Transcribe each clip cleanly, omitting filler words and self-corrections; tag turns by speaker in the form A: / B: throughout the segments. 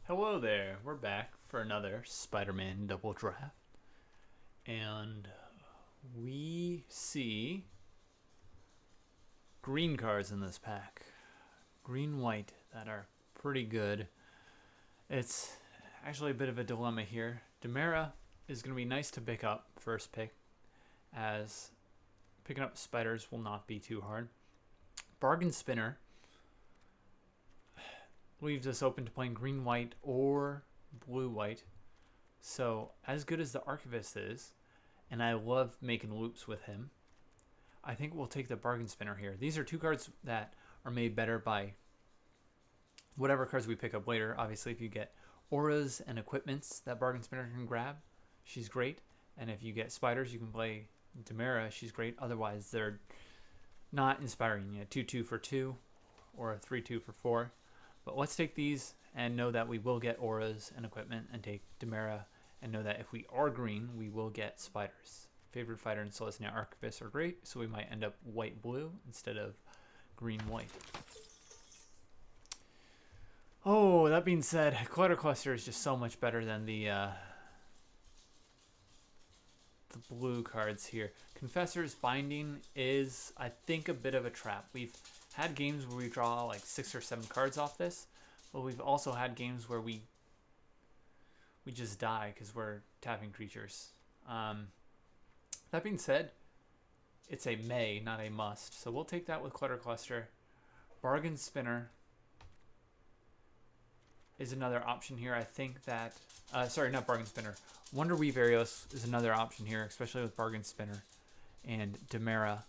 A: Hello there, we're back for another Spider-Man double draft. And we see green cards in this pack. Green-white that are pretty good. It's actually a bit of a dilemma here. Demera is going to be nice to pick up first pick, as picking up spiders will not be too hard. Bargain Spinner leaves us open to playing green-white or blue-white. So, as good as the Archivist is, and I love making loops with him, I think we'll take the Bargain Spinner here. These are two cards that are made better by whatever cards we pick up later. Obviously, if you get auras and equipments that Bargain Spinner can grab, she's great. And if you get spiders, you can play Demera, she's great. Otherwise, they're not inspiring you. 2-2 for 2 or a 3-2 for 4. But let's take these and know that we will get auras and equipment, and take Demera and know that if we are green, we will get spiders. Favorite Fighter and Celestia Archivist are great, so we might end up white-blue instead of green-white. Oh, that being said, Clutter Cluster is just so much better than the blue cards here. Confessor's Binding is, I think, a bit of a trap. We've had games where we draw like 6 or 7 cards off this, but we've also had games where we just die because we're tapping creatures. That being said, it's a may, not a must, so we'll take that with Clutter Cluster. Bargain Spinner is another option here. I think that, sorry, not Bargain Spinner. Wonder Weave Arios is another option here, especially with Bargain Spinner and Demera.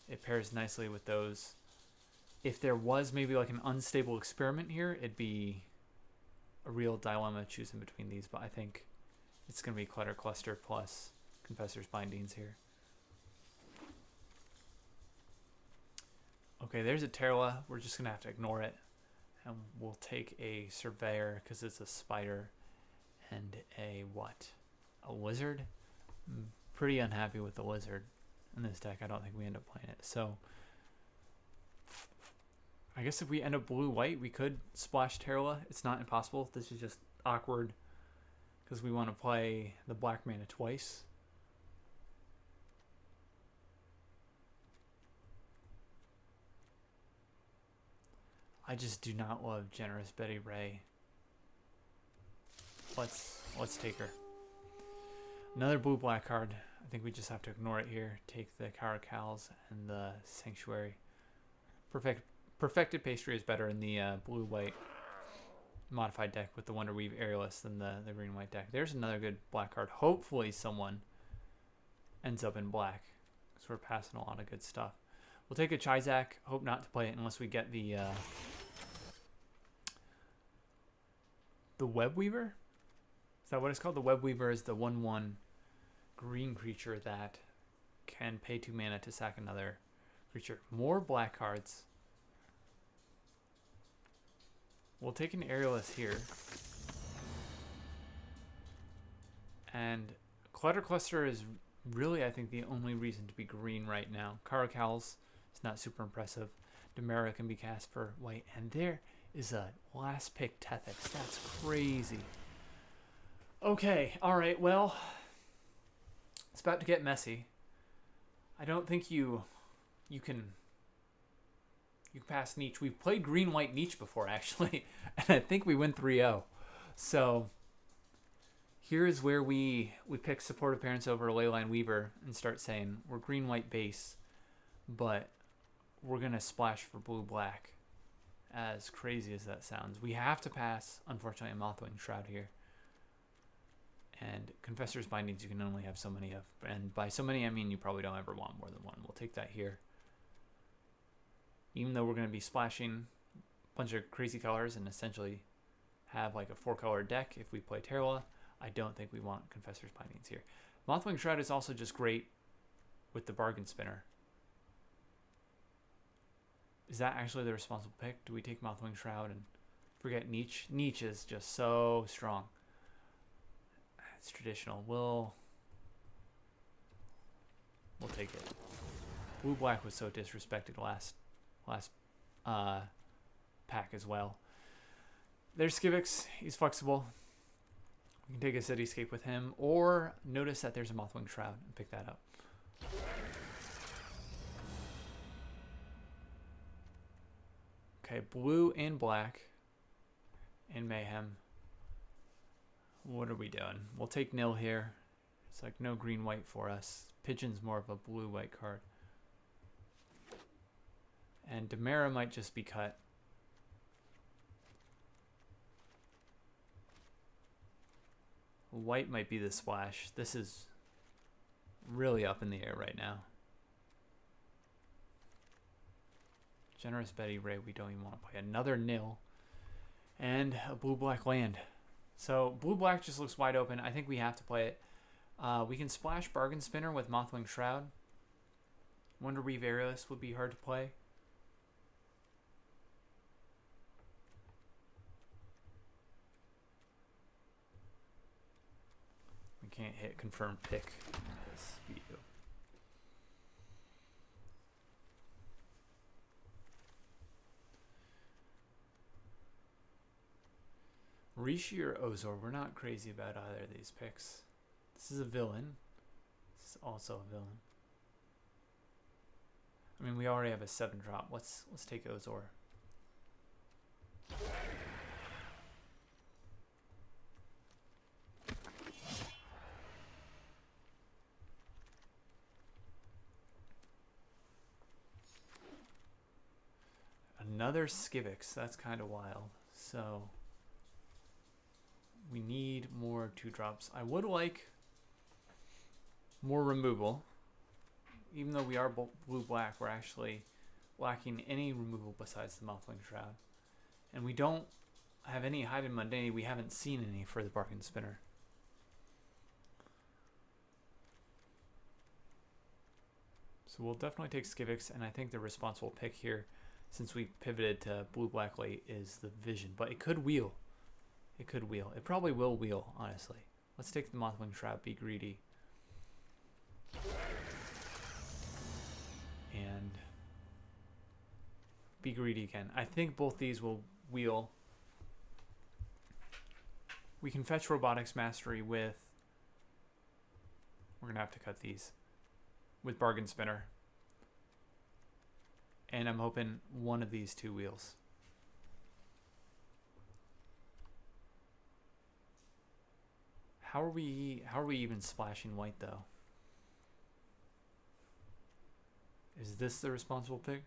A: It pairs nicely with those. If there was maybe like an unstable experiment here, it'd be a real dilemma choosing between these, but I think it's going to be Clutter Cluster plus Confessor's Bindings here. Okay, there's a Terla. We're just going to have to ignore it. And we'll take a Surveyor because it's a spider. And a what? A Lizard? I'm pretty unhappy with the Lizard in this deck. I don't think we end up playing it. So I guess if we end up blue-white, we could splash Terla. It's not impossible. This is just awkward because we want to play the black mana twice. I just do not love Generous Betty Ray. Let's take her. Another blue-black card. I think we just have to ignore it here. Take the Caracals and the Sanctuary. Perfected Pastry is better in the blue-white modified deck with the Wonder Weave Aerialist than the green-white deck. There's another good black card. Hopefully someone ends up in black, because we're passing a lot of good stuff. We'll take a Chizak. Hope not to play it unless we get the Web Weaver? Is that what it's called? The Web Weaver is the 1/1 green creature that can pay 2 mana to sack another creature. More black cards. We'll take an Aerialist here. And Clutter Cluster is really, I think, the only reason to be green right now. Caracals is not super impressive. Demera can be cast for white. And there is a last pick Tethix. That's crazy. Okay, alright, well, it's about to get messy. I don't think you can pass Neach. We've played green-white Neach before, actually, and I think we win 3-0. So here is where we pick Supportive Parents over Leyline Weaver and start saying we're green-white base, but we're going to splash for blue-black. As crazy as that sounds. We have to pass, unfortunately, a Mothwing Shroud here. And Confessor's Bindings you can only have so many of. And by so many, I mean you probably don't ever want more than one. We'll take that here. Even though we're going to be splashing a bunch of crazy colors and essentially have like a 4-color deck if we play Terla, I don't think we want Confessor's Bindings here. Mothwing Shroud is also just great with the Bargain Spinner. Is that actually the responsible pick? Do we take Mothwing Shroud and forget Neach? Neach is just so strong. It's traditional. We'll take it. Blue-black was so disrespected last pack as well. There's Skivix. He's flexible. We can take a Cityscape with him, or notice that there's a Mothwing Shroud and pick that up. Okay, blue and black and Mayhem. What are we doing? We'll take Nill here. It's like no green-white for us. Pigeon's more of a blue-white card. And Demara might just be cut. White might be the splash. This is really up in the air right now. Generous Betty Ray, we don't even want to play. Another Nill. And a blue-black land. So blue-black just looks wide open. I think we have to play it. We can splash Bargain Spinner with Mothwing Shroud. Wonder Weave Aerialist would be hard to play. We can't hit confirm pick this view. Rishi or Ozor, we're not crazy about either of these picks. This is a villain. This is also a villain. I mean, we already have a 7-drop. Let's take Ozor. Another Skivix. That's kind of wild. So we need more 2-drops. I would like more removal. Even though we are blue-black, we're actually lacking any removal besides the Mothwing Shroud. And we don't have any Hidden Mundanity. We haven't seen any for the Bargain Spinner. So we'll definitely take Skivix, and I think the responsible pick here, since we pivoted to blue-black late, is the Vision. But it could wheel. It could wheel. It probably will wheel, honestly. Let's take the Mothwing Shroud, be greedy. And be greedy again. I think both these will wheel. We can fetch Robotics Mastery with... We're going to have to cut these. With Bargain Spinner. And I'm hoping one of these two wheels. How are we even splashing white though? Is this the responsible pick?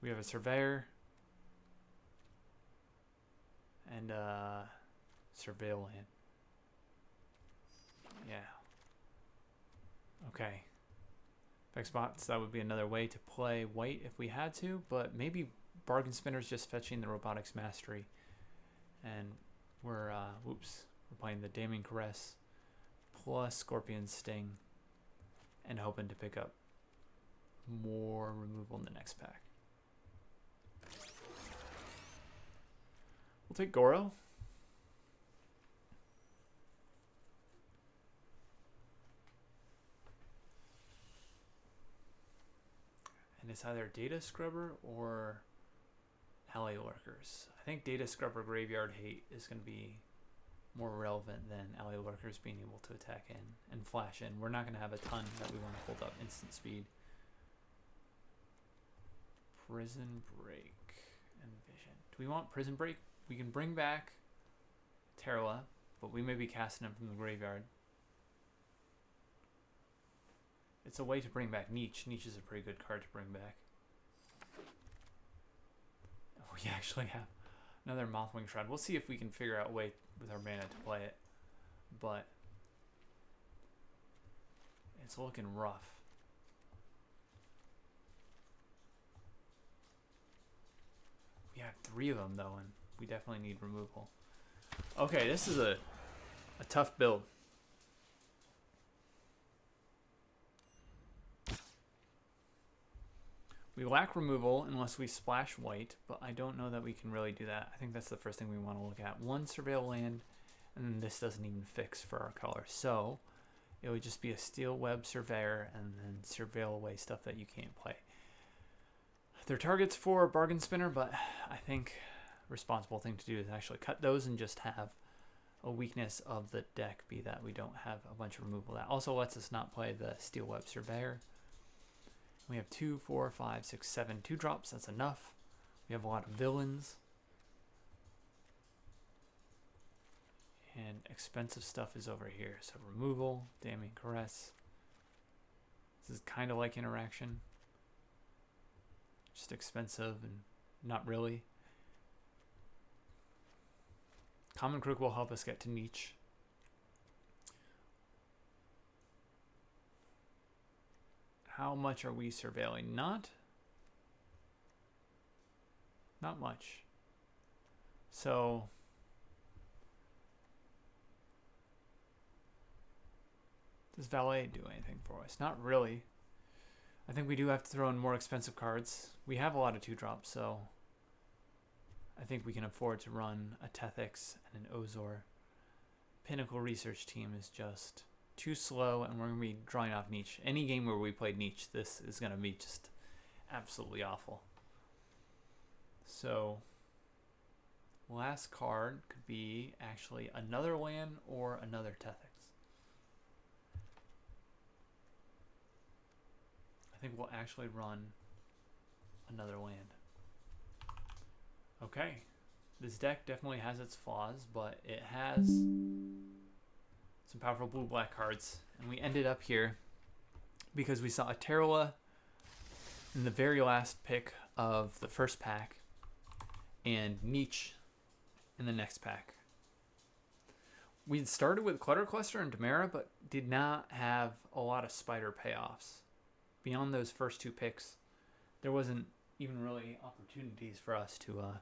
A: We have a Surveyor and Surveil Land. Yeah. Okay. Effect spots, that would be another way to play white if we had to, but maybe Bargain Spinner's just fetching the Robotics Mastery. And we're playing the Damning Caress plus Scorpion Sting and hoping to pick up more removal in the next pack. We'll take Goro. And it's either Data Scrubber or Alley Lurkers. I think Data Scrubber Graveyard Hate is going to be more relevant than Alley Lurkers being able to attack in and flash in. We're not going to have a ton that we want to hold up instant speed. Prison Break and Vision. Do we want Prison Break? We can bring back Terla, but we may be casting him from the graveyard. It's a way to bring back Neach. Neach is a pretty good card to bring back. We actually have another Mothwing Shroud. We'll see if we can figure out a way with our mana to play it. But it's looking rough. We have 3 of them though, and we definitely need removal. Okay, this is a tough build. We lack removal unless we splash white, but I don't know that we can really do that. I think that's the first thing we want to look at. 1 Surveil Land, and then this doesn't even fix for our color. So it would just be a Steel Web Surveyor and then surveil away stuff that you can't play. They're targets for Bargain Spinner, but I think responsible thing to do is actually cut those and just have a weakness of the deck be that we don't have a bunch of removal. That also lets us not play the Steel Web Surveyor. We have 2, 4, 5, 6, 7 2-drops. That's enough. We have a lot of villains. And expensive stuff is over here. So removal, damning caress. This is kind of like interaction. Just expensive and not really. Common Crook will help us get to Neach. How much are we surveilling? Not much. So does Valet do anything for us? Not really. I think we do have to throw in more expensive cards. We have a lot of 2-drops, so I think we can afford to run a Tethix and an Ozor. Pinnacle Research Team is just too slow, and we're going to be drawing off Neach. Any game where we played Neach, this is going to be just absolutely awful. So, last card could be actually another land or another Tethix. I think we'll actually run another land. Okay. This deck definitely has its flaws, but it has some powerful blue-black cards. And we ended up here because we saw a Terrala in the very last pick of the first pack and Neach in the next pack. We had started with Clutter Cluster and Demera, but did not have a lot of Spider payoffs. Beyond those first 2 picks, there wasn't even really opportunities for us to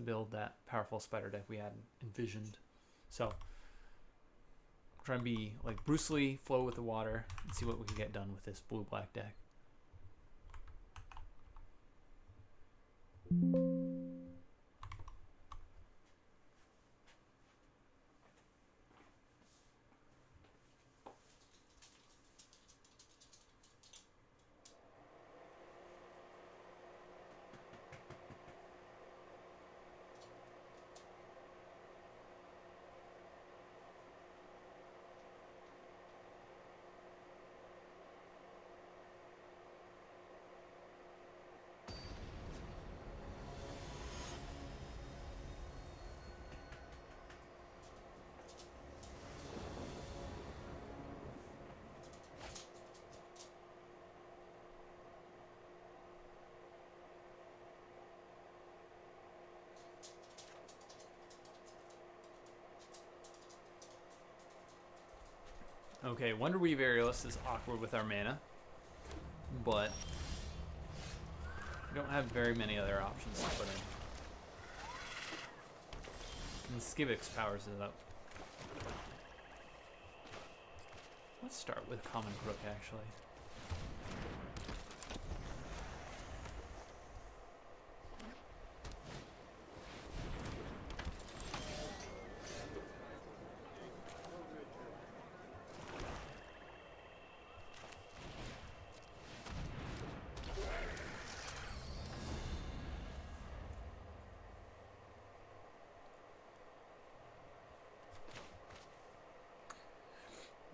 A: build that powerful Spider deck we had envisioned. So, try and be like Bruce Lee, flow with the water, and see what we can get done with this blue-black deck. Okay, Wonder Weave Aerialist is awkward with our mana, but we don't have very many other options to put in. And Skivix powers it up. Let's start with Common Crook, actually.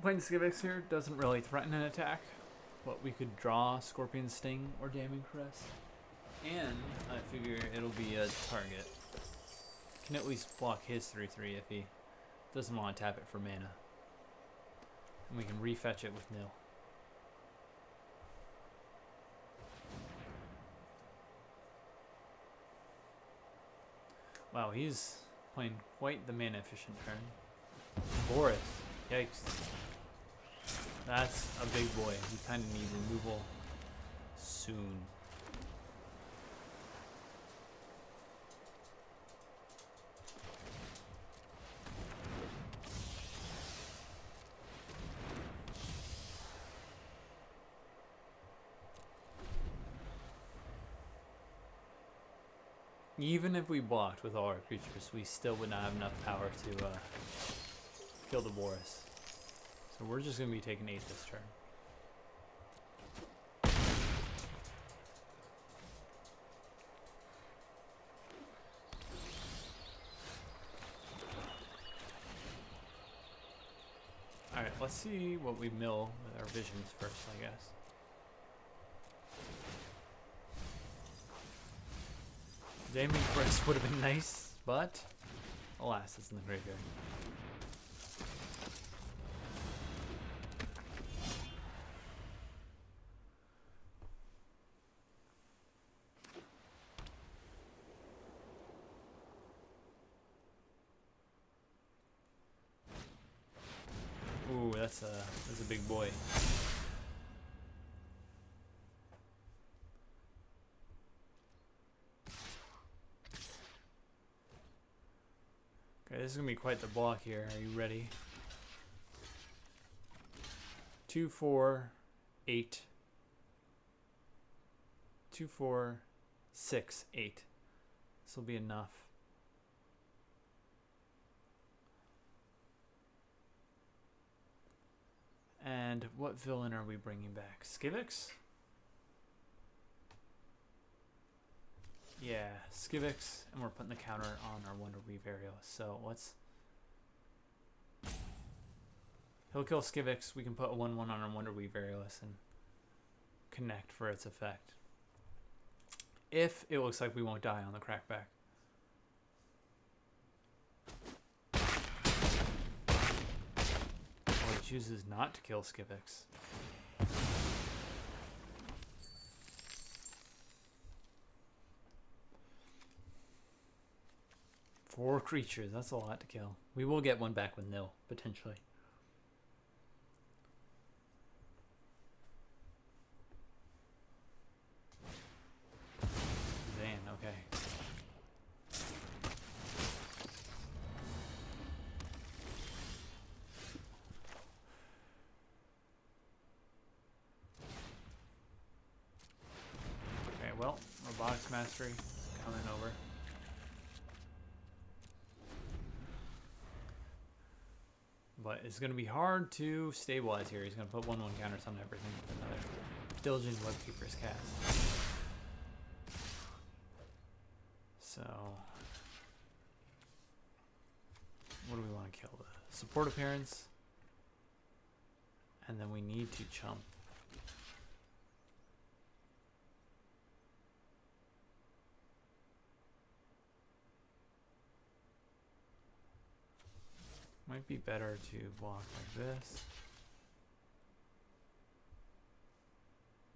A: Playing Skivix here doesn't really threaten an attack, but we could draw Scorpion Sting or Damning Caress, and I figure it'll be a target. Can at least block his 3/3 if he doesn't want to tap it for mana. And we can refetch it with Nill. Wow, he's playing quite the mana efficient turn. Boris, yikes. That's a big boy. We kind of need removal soon. Even if we blocked with all our creatures, we still would not have enough power to kill the Boris. So we're just going to be taking 8 this turn. let's see what we mill with our visions first, I guess. Damage Press would have been nice, but alas, it's in the graveyard. Ooh, that's a big boy. Okay, this is gonna be quite the block here. Are you ready? 2, 4, 8. 2, 4, 6, 8. This will be enough. And what villain are we bringing back? Skivix? Yeah, Skivix, and we're putting the counter on our Wonder Weave Ariel. So let's... He'll kill Skivix. We can put a 1/1 on our Wonder Weave Aerialist and connect for its effect. If it looks like we won't die on the crackback. Or he chooses not to kill Skivix. Four creatures, that's a lot to kill. We will get one back with Nill, potentially. Zan, okay. Okay, well, Robotics Mastery coming over. But it's going to be hard to stabilize here. He's going to put 1/1 counters on everything with another Diligent Webkeeper's Cast. So, what do we want to kill? The support appearance. And then we need to chump. Might be better to block like this.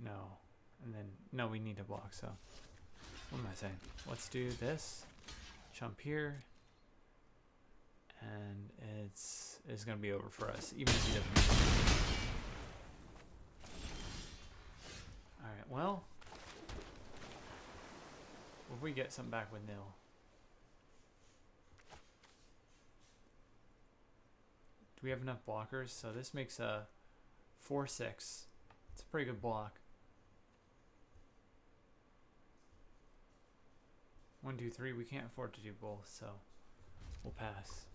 A: No. And then, no, we need to block, so. What am I saying? Let's do this. Jump here. And it's going to be over for us, even if he doesn't. Alright, well. If we get something back with Nill. Do we have enough blockers? So this makes a 4/6. It's a pretty good block. 1, 2, 3. We can't afford to do both, so we'll pass.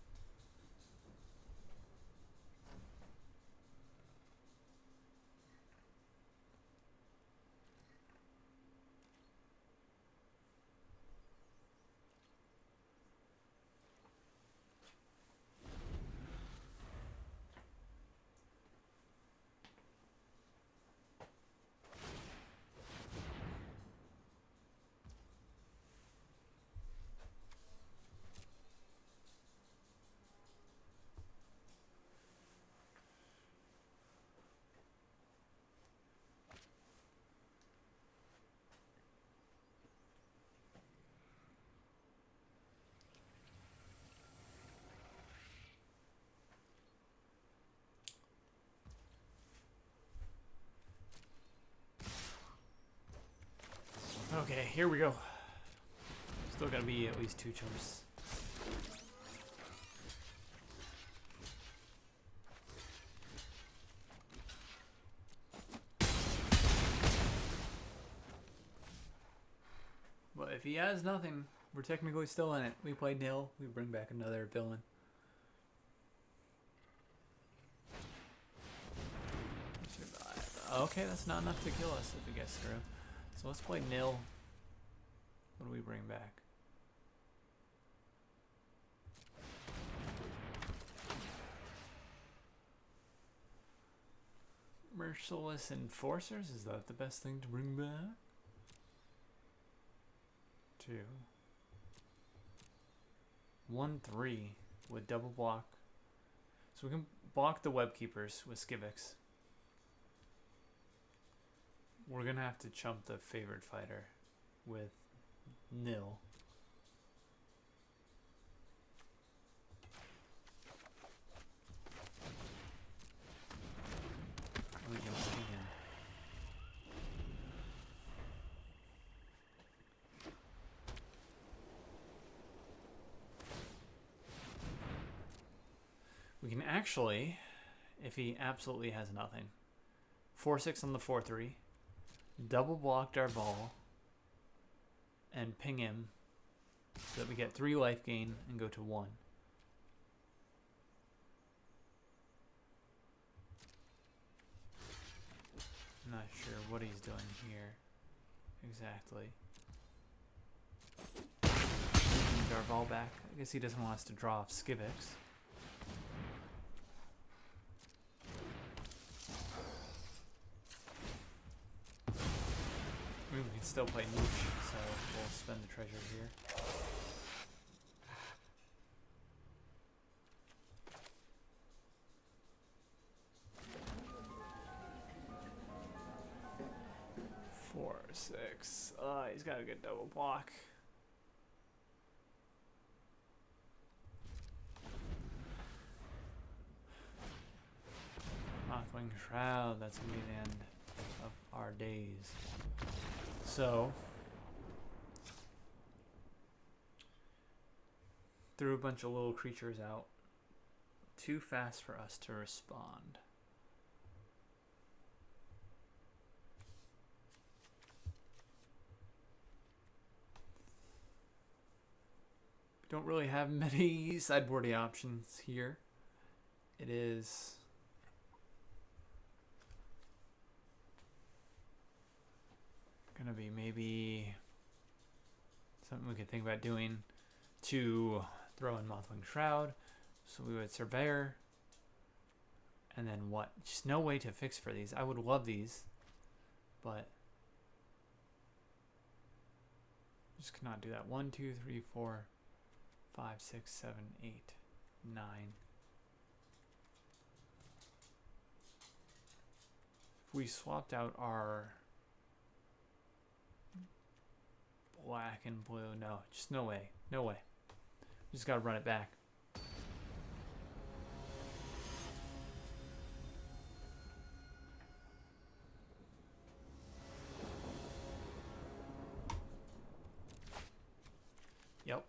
A: Okay, here we go. Still gotta be at least 2 chumps. But if he has nothing, we're technically still in it. We play Nill, we bring back another villain. Okay, that's not enough to kill us if it gets through. So let's play Nill. What do we bring back? Merciless Enforcers, is that the best thing to bring back? 2. 1/3 with double block. So we can block the Web Keepers with Skivix. We're gonna have to chump the favored fighter with Nill. We can see him. We can actually, if he absolutely has nothing, 4/6 on the 4/3, double blocked our ball, and ping him so that we get 3 life gain and go to 1. I'm not sure what he's doing here exactly. Need our ball back. I guess he doesn't want us to draw off Skivix. I mean, we can still play Neach, so we'll spend the treasure here. Four, 6. He's got a good double block. Mothwing Shroud, that's gonna be the end of our days. So, threw a bunch of little creatures out. Too fast for us to respond. Don't really have many sideboardy options here. It is gonna be maybe something we could think about doing to throw in Mothwing Shroud. So we would Surveyor. And then what? Just no way to fix for these. I would love these, but just cannot do that. 1, 2, 3, 4, 5, 6, 7, 8, 9. If we swapped out our black and blue, no, just no way. No way. Just gotta run it back. Yep.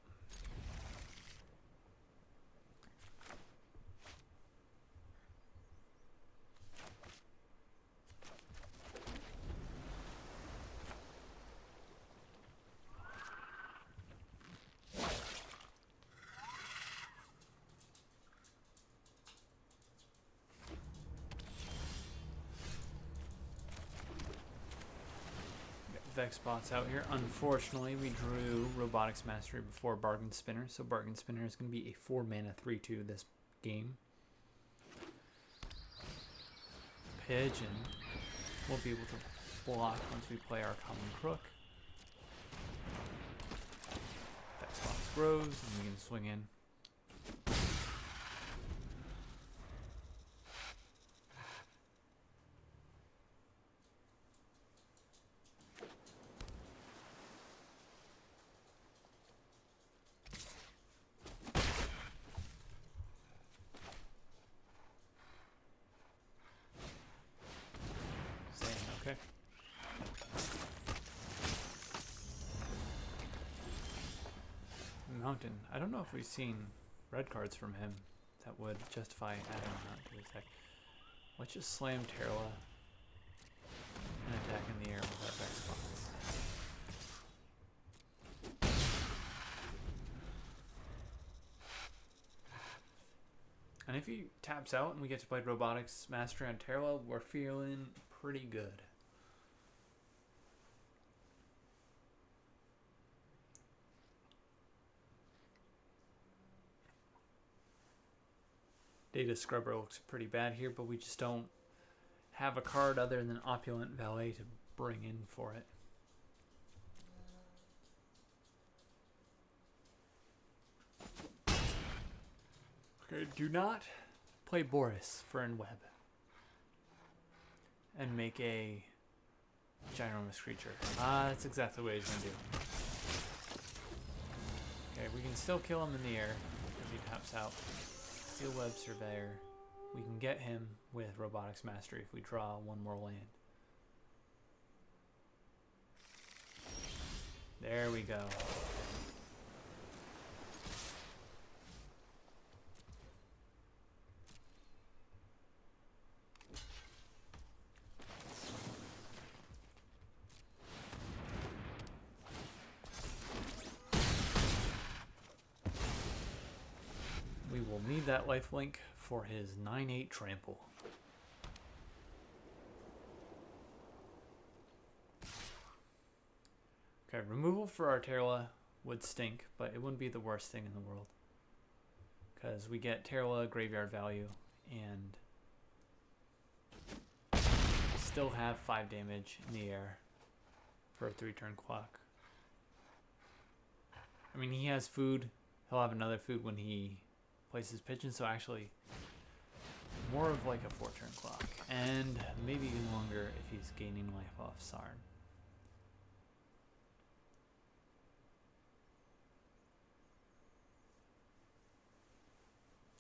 A: Vex bots out here. Unfortunately, we drew Robotics Mastery before Bargain Spinner, so Bargain Spinner is going to be a 4-mana 3/2 this game. Pigeon will be able to block once we play our Common Crook. Vex bots grows, and we can swing in. Okay. Mountain. I don't know if we've seen red cards from him that would justify adding him out to his deck. Let's just slam Terla and attack in the air with our Vex bots. And if he taps out and we get to play Robotics Mastery on Terla, we're feeling pretty good. Data Scrubber looks pretty bad here, but we just don't have a card other than Opulent Valet to bring in for it. Okay, do not play Boris for Web and make a ginormous creature. That's exactly what he's going to do. Okay, we can still kill him in the air if he taps out. Steel Web Surveyor. We can get him with Robotics Mastery if we draw one more land. There we go. We will need that lifelink for his 9/8 trample. Okay, removal for Arterla would stink, but it wouldn't be the worst thing in the world. Because we get Terla graveyard value and still have 5 damage in the air for a 3-turn clock. I mean, he has food. He'll have another food when he places pigeons, so actually more of like a 4-turn clock. And maybe even longer if he's gaining life off Sarn.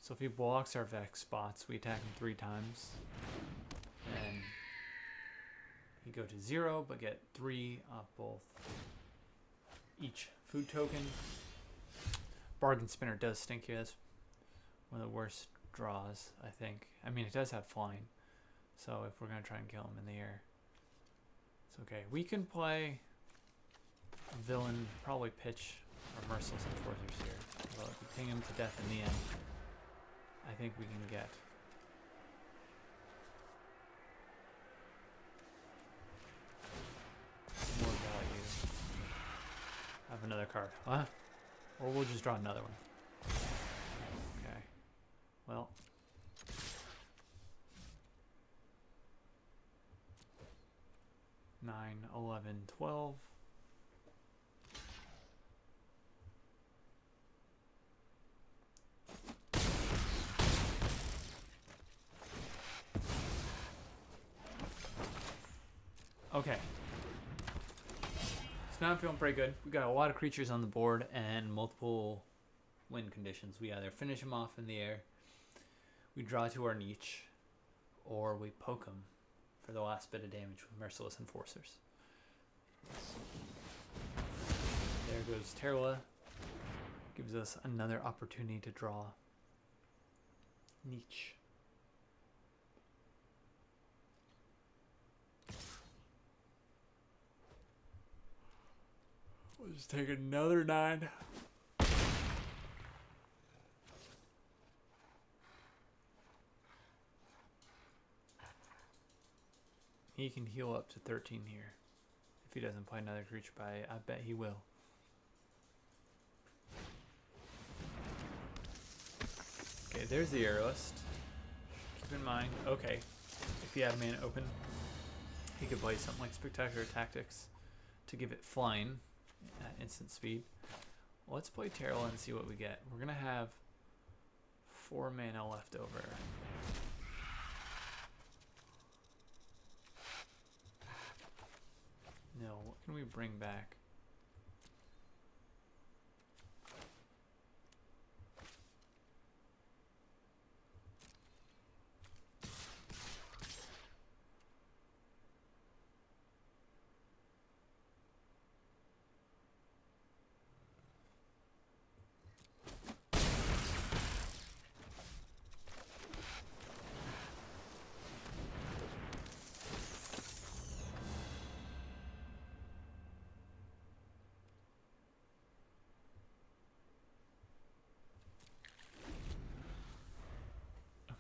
A: So if he blocks our Vex spots, we attack him 3 times. And he go to 0, but get 3 off both each food token. Bargain Spinner does stink here. That's one of the worst draws, I think. I mean, it does have flying. So if we're going to try and kill him in the air, it's okay. We can play a villain, probably pitch our Merciless Enforcers here. Although if we ping him to death in the end, I think we can get more value. I have another card. Huh? Or we'll just draw another one. Okay. Well. 9, 11, 12. Okay. So now I'm feeling pretty good. We got a lot of creatures on the board and multiple win conditions. We either finish them off in the air, we draw to our Neach, or we poke them for the last bit of damage with Merciless Enforcers. There goes Terla. Gives us another opportunity to draw Neach. We'll just take another 9. He can heal up to 13 here. If he doesn't play another creature by, I bet he will. Okay, there's the arrow list. Keep in mind, okay, if he had mana open, he could play something like Spectacular Tactics to give it flying at instant speed. Let's play Terrell and see what we get. We're gonna have 4 mana left over. No, what can we bring back?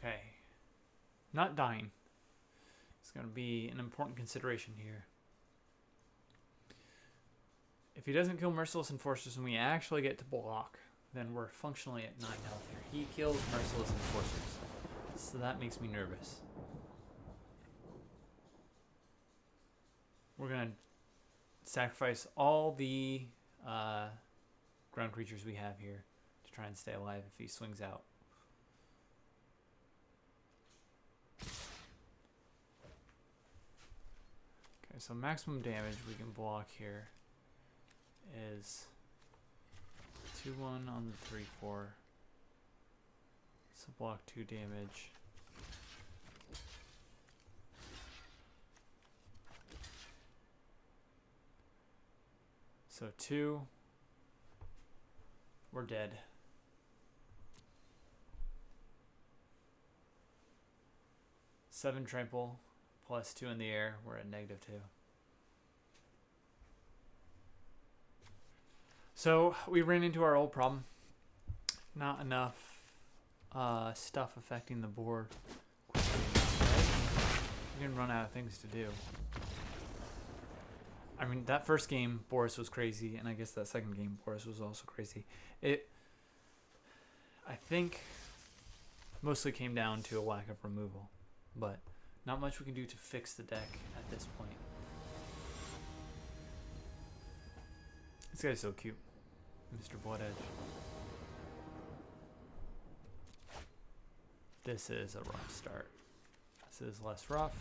A: Okay, not dying. It's going to be an important consideration here. If he doesn't kill Merciless Enforcers and we actually get to block, then we're functionally at 9 health here. He kills Merciless Enforcers, so that makes me nervous. we're gonna sacrifice all the ground creatures we have here to try and stay alive if he swings out. Okay, so maximum damage we can block here is 2-1 on the 3/4. So block 2 damage. So 2. We're dead. 7 trample plus 2 in the air. We're at -2. So we ran into our old problem. Not enough stuff affecting the board. Right? You're gonna run out of things to do. I mean, that first game, Boris was crazy, and I guess that second game, Boris was also crazy. I think, mostly came down to a lack of removal, but not much we can do to fix the deck at this point. This guy's so cute, Mr. Bloodedge. This is a rough start. This is less rough.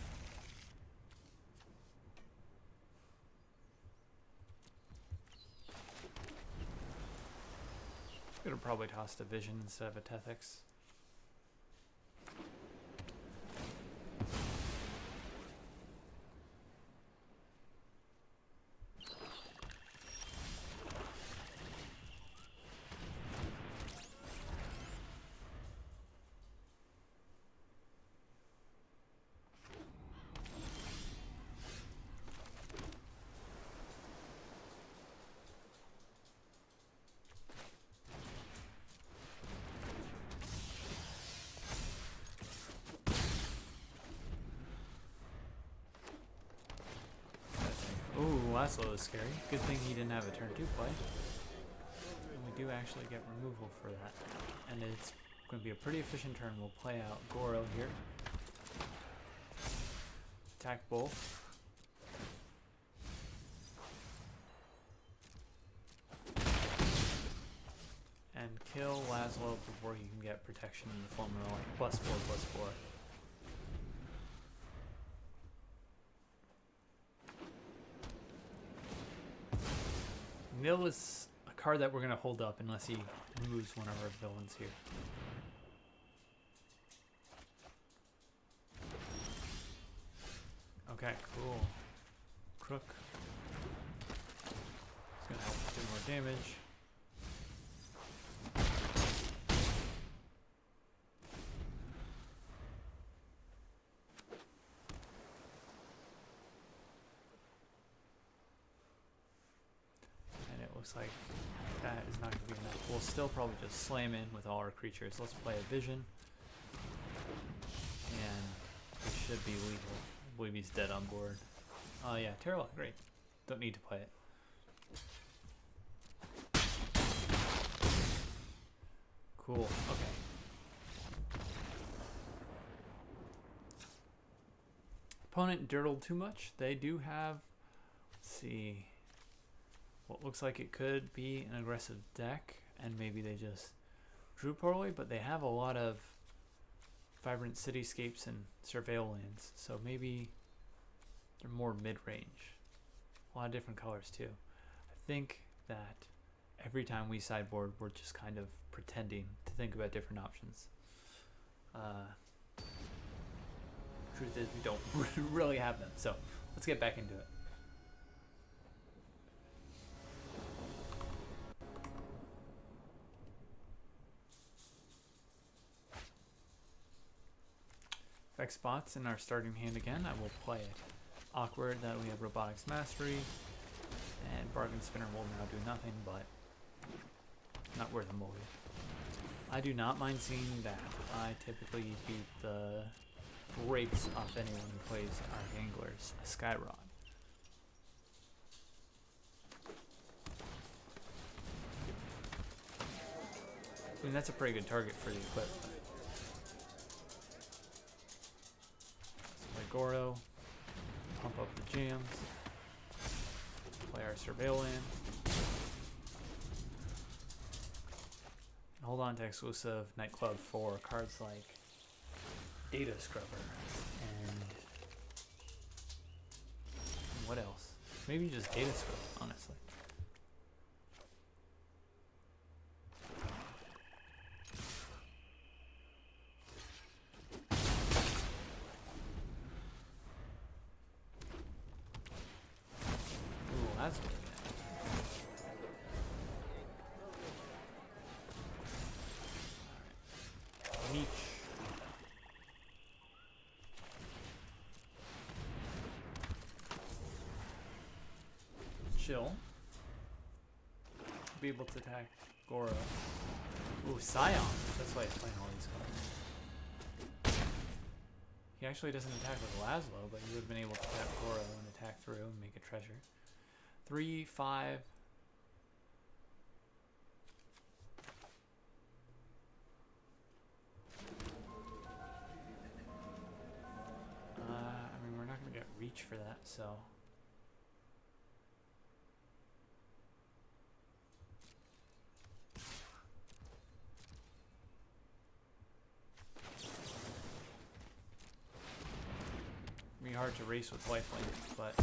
A: Could have probably tossed a Vision instead of a Tethix. Laszlo is scary. Good thing he didn't have a turn 2 play. And we do actually get removal for that. And it's going to be a pretty efficient turn. We'll play out Goro here. Attack both. And kill Laszlo before he can get protection in the form of like +4/+4. Nill is a card that we're going to hold up unless he moves one of our villains here. Okay, cool. Crook. It's going to help do more damage. Looks like that is not going to be enough. We'll still probably just slam in with all our creatures. Let's play a Vision. And it should be lethal. I believe he's dead on board. Oh yeah, Terrell, great. Don't need to play it. Cool, okay. Opponent dirtled too much. They do have, let's see, what looks like it could be an aggressive deck, and maybe they just drew poorly, but they have a lot of vibrant cityscapes and surveil lands, so maybe they're more mid-range. A lot of different colors too. I think that every time we sideboard, we're just kind of pretending to think about different options. Truth is, we don't really have them, so let's get back into it. Effect spots in our starting hand again. I will play it. Awkward that we have Robotics Mastery, and Bargain Spinner will now do nothing, but not worth a movie. I do not mind seeing that. I typically beat the brakes off anyone who plays Archanglers, a Skyrod. I mean, that's a pretty good target for the equip. Goro, pump up the jams. play our Surveil land. And hold on to exclusive Nightclub for cards like Data Scrubber and what else? Maybe just Data Scrubber, honestly. Ooh, that's good. Neach. Chill. Be able to attack Goro. Ooh, Scion. That's why he's playing all these cards. He actually doesn't attack with Laszlo, but he would have been able to tap Goro and attack through and make a treasure. 3, 5. I mean, we're not going to get reach for that, so. Be hard to race with lifelink, but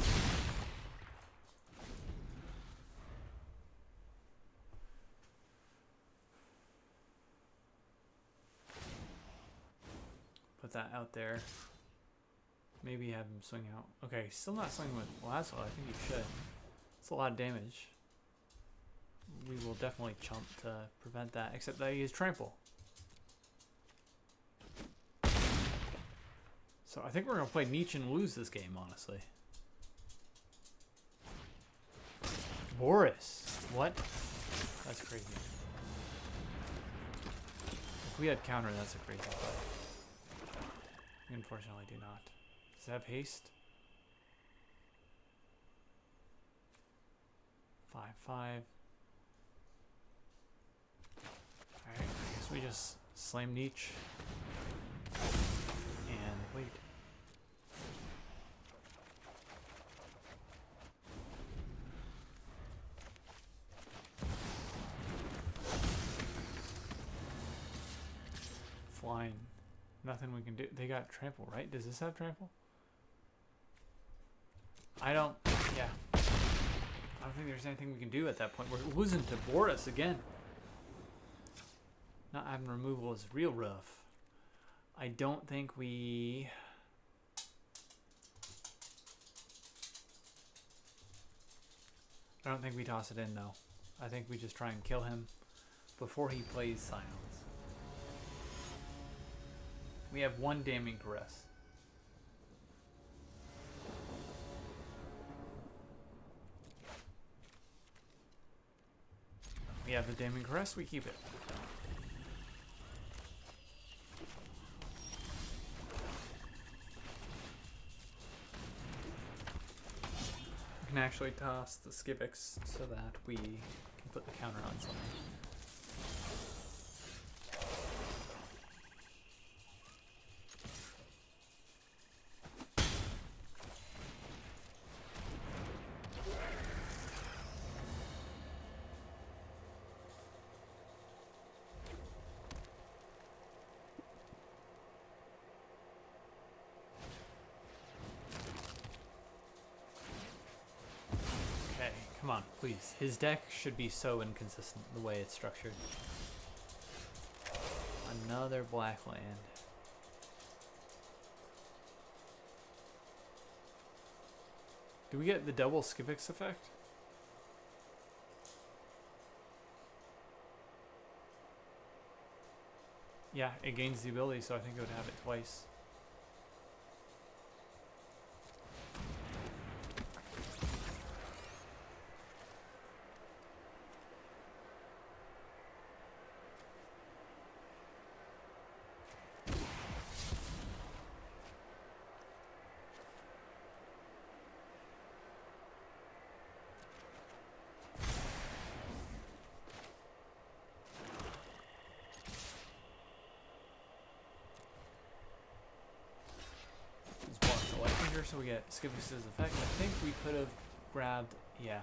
A: put that out there. Maybe have him swing out. Okay, still not swinging with Laszlo. I think he should. It's a lot of damage. We will definitely chump to prevent that, except that he has trample. So I think we're going to play Neach and lose this game, honestly. Boris. What? That's crazy. If we had counter, that's a crazy play. We unfortunately do not. Does it have haste? 5, 5. Alright, I guess we just slam Neach. And wait. Flying. Nothing we can do. They got trample, right? Does this have trample? I don't. Yeah. I don't think there's anything we can do at that point. We're losing to Boris again. Not having removal is real rough. I don't think we. I don't think we toss it in though. I think we just try and kill him before he plays Scions. We have 1 damning caress. We have the damning caress, we keep it. We can actually toss the Skivix so that we can put the counter on something. Come on, please. His deck should be so inconsistent the way it's structured. Another black land. Do we get the double Skivix effect? Yeah, it gains the ability, so I think it would have it twice. So we get Skivix's effect. I think we could have grabbed, yeah,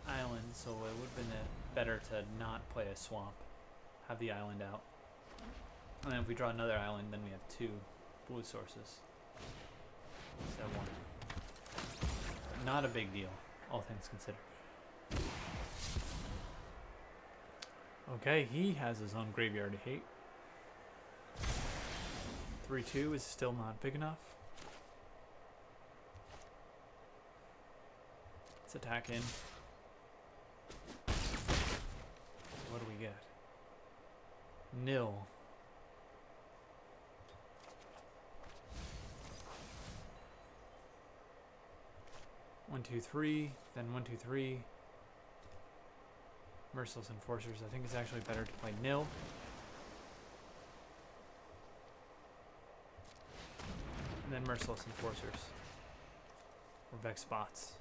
A: island, so it would have been better to not play a swamp. Have the island out. And then if we draw another island, then we have 2 blue sources. Instead of 1. But not a big deal, all things considered. Okay, he has his own graveyard to hate. 3-2 is still not big enough. Let's attack in. What do we get? Nill. One, two, three. Then 1, 2, 3. Merciless Enforcers. I think it's actually better to play Nill. And then Merciless Enforcers. Or Vex Spots.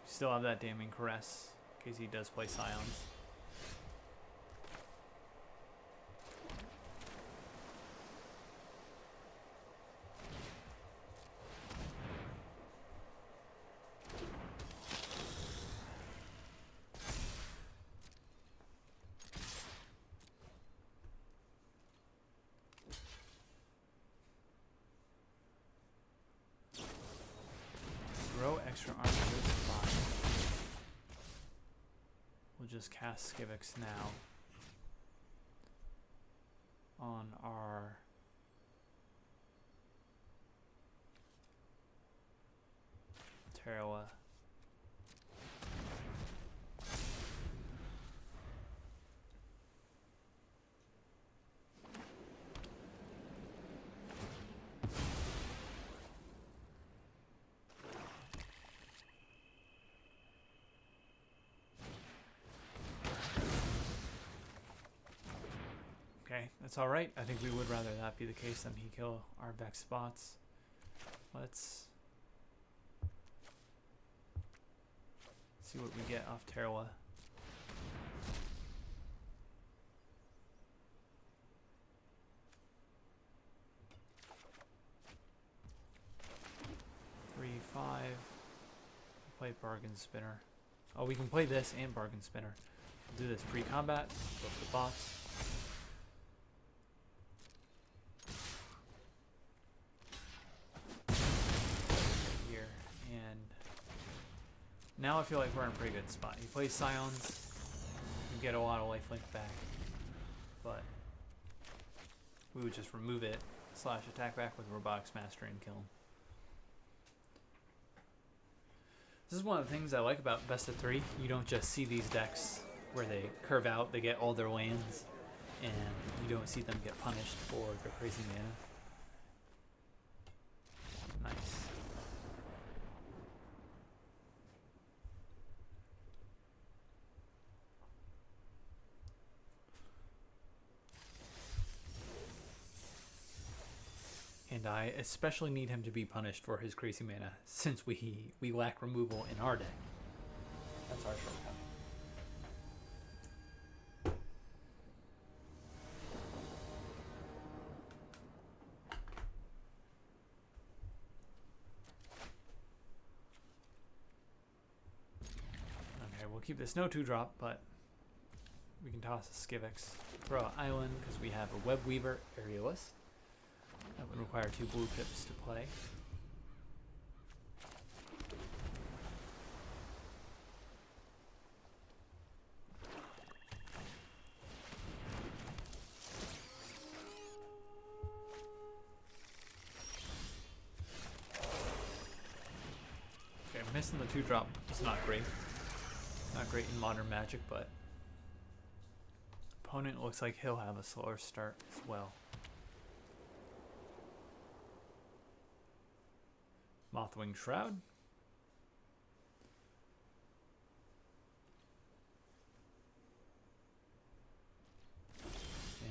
A: Still have that Damning Caress in case he does play Scions. Grow extra armor with 5. We'll just cast Skivix now on our Tarawa. Okay, that's alright. I think we would rather that be the case than he kill our Vex Spots. Let's see what we get off Tarawa. Three, 5. Play Bargain Spinner. Oh, we can play this and Bargain Spinner. We'll do this pre-combat. Go for the bots. Now I feel like we're in a pretty good spot. He plays Scions, we get a lot of lifelink back, but we would just remove it, / attack back with Robotics Mastery and kill him. This is one of the things I like about best of 3. You don't just see these decks where they curve out, they get all their lands, and you don't see them get punished for their crazy mana. Nice. And I especially need him to be punished for his crazy mana, since we lack removal in our deck. That's our shortcoming. Okay, we'll keep this no 2-drop, but we can toss a Skivix, throw an island because we have a Web Weaver Aerialist. That would require 2 blue pips to play. Okay, missing the 2-drop is not great. Not great in Modern Magic, but opponent looks like he'll have a slower start as well. Mothwing Shroud.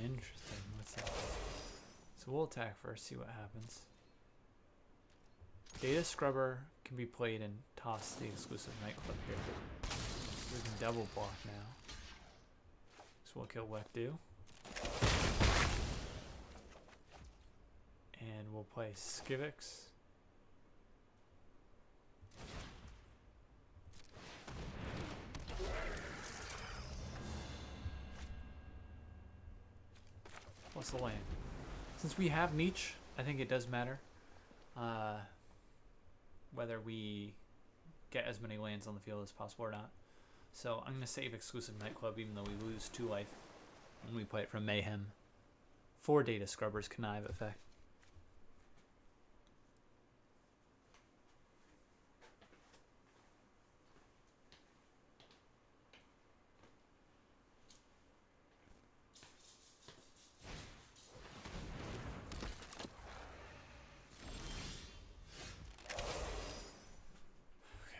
A: Interesting. What's that? So we'll attack first, see what happens. Data Scrubber can be played and toss the exclusive Nightclub here. We can double block now. will kill Wekdu. And we'll play Skivix. Plus the land. Since we have Neach, I think it does matter whether we get as many lands on the field as possible or not. So I'm going to save Exclusive Nightclub even though we lose 2 life when we play it from Mayhem. 4 Data Scrubbers connive effect.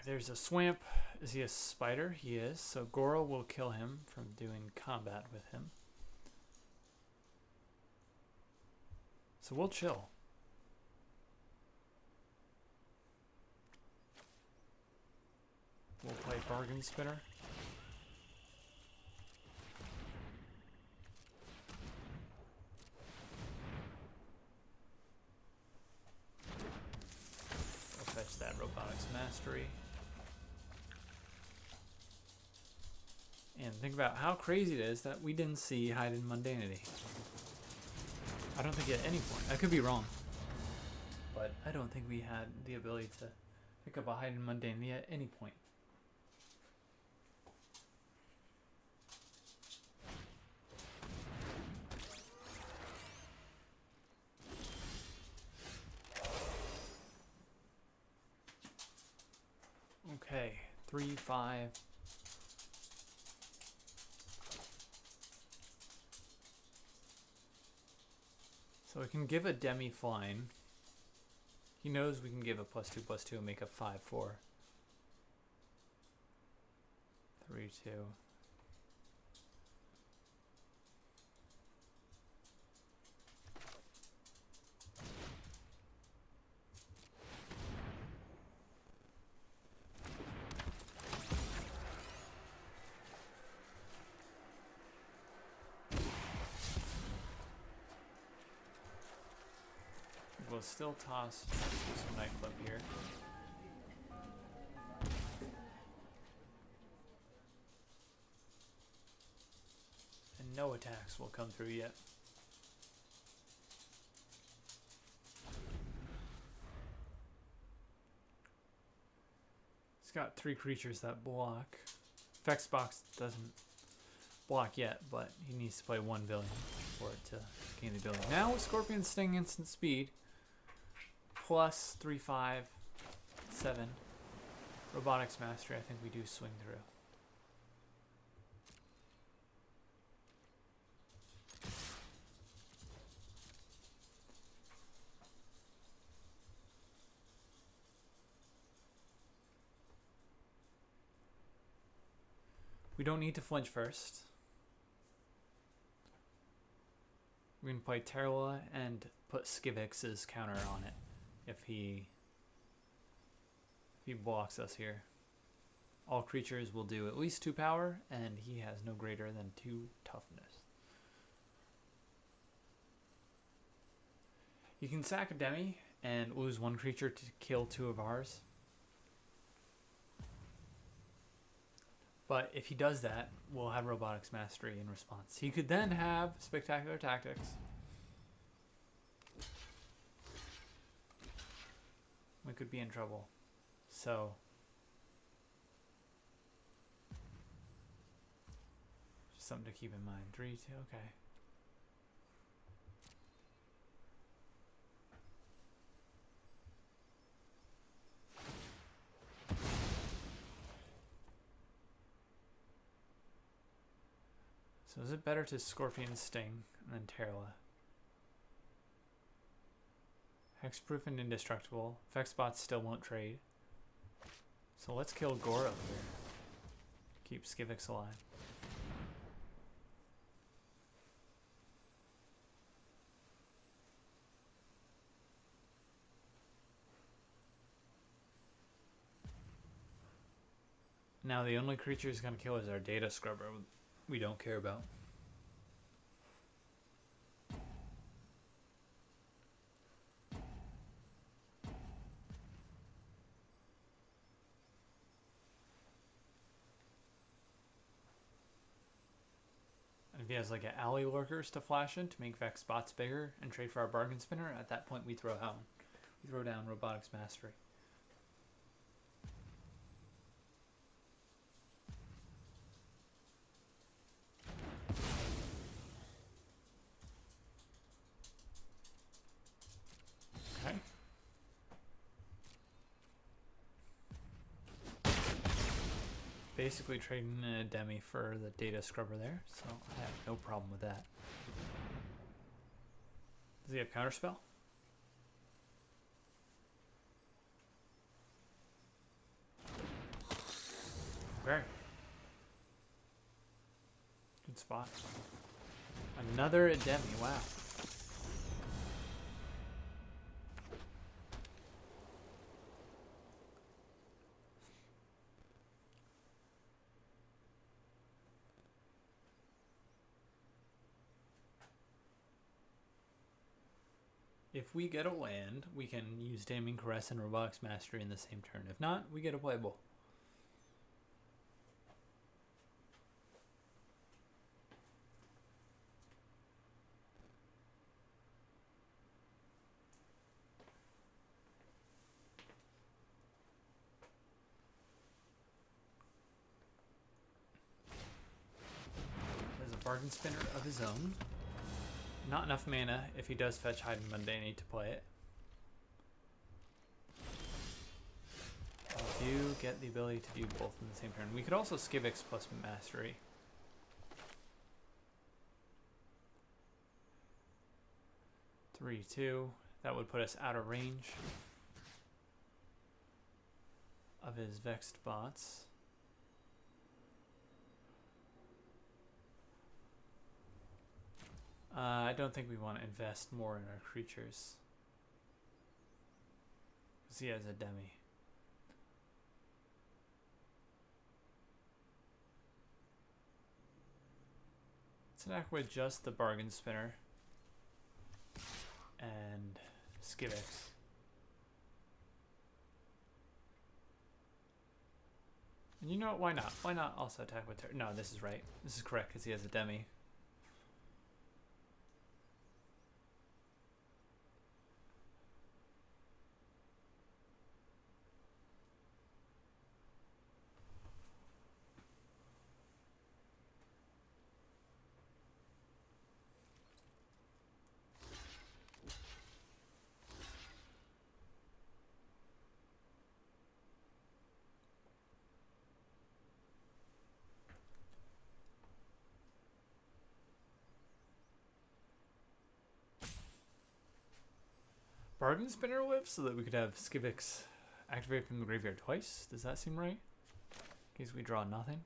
A: There's a Swamp. Is he a spider? He is. So Goro will kill him from doing combat with him. So we'll chill. We'll play Bargain Spinner. We'll fetch that Robotics Mastery. And think about how crazy it is that we didn't see Hide in Mundanity. I don't think at any point. I could be wrong. But I don't think we had the ability to pick up a Hide in Mundanity at any point. Okay, 3-5. So we can give a Demi Flying. He knows we can give a +2/+2 and make a 5-4. 3-2. We'll still toss some Nightclub here. And no attacks will come through yet. It's got 3 creatures that block. Vexbox doesn't block yet, but he needs to play 1 villain for it to gain the ability. Now with Scorpion Sting instant speed, plus 3-5, 7. Robotics Mastery, I think we do swing through. We don't need to flinch first. We're going to play Terla and put Skivix's counter on it if he blocks us here. All creatures will do at least 2 power, and he has no greater than 2 toughness. You can sack a Demi and lose 1 creature to kill 2 of ours. But if he does that, we'll have Robotics Mastery in response. He could then have Spectacular Tactics. We could be in trouble. So just something to keep in mind. 3-2, okay. So is it better to Scorpion Sting and then Terla? Hexproof and Indestructible. Vexbots still won't trade. So let's kill Goro here. Keep Skivix alive. Now the only creature he's going to kill is our Data Scrubber we don't care about. If he has like an alley lurkers to flash in to make Vex spots bigger and trade for our bargain spinner, at that point we throw down. We throw down Robotics Mastery. Okay. Basically trading a demi for the data scrubber there, so I have no problem with that. Does he have counterspell? Okay. Good spot. Another demi, wow. If we get a land, we can use Daming Caress and Robotics Mastery in the same turn. If not, we get a playable. There's a bargain spinner of his own. Not enough mana if he does fetch Hide and Mundanity to play it. We do get the ability to do both in the same turn. We could also Skivix plus Mastery. Three, 2. That would put us out of range of his Vexed bots. I don't think we want to invest more in our creatures, because he has a demi. Let's attack with just the bargain spinner and Skivix. And you know what? Why not? Why not also attack with no, this is right. This is correct because he has a demi. Bargain spinner whip so that we could have Skivix activate from the graveyard twice. Does that seem right? In case we draw nothing.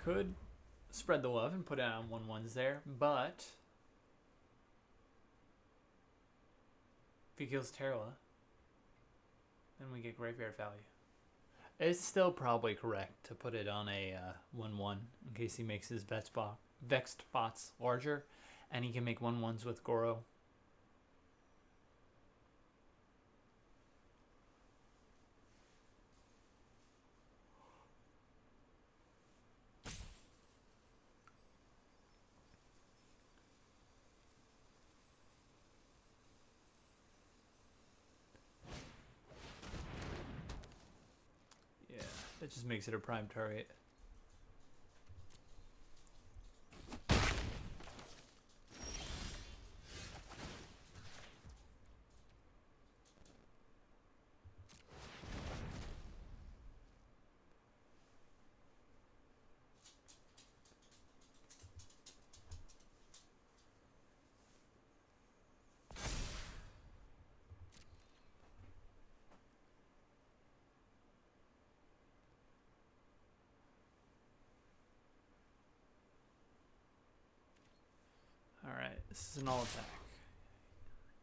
A: Could spread the love and put it on 1/1s there, but if he kills Terla, then we get graveyard value. It's still probably correct to put it on a 1/1 in case he makes his vexed bots larger, and he can make 1/1s with Goro. That just makes it a prime target. This is an all attack.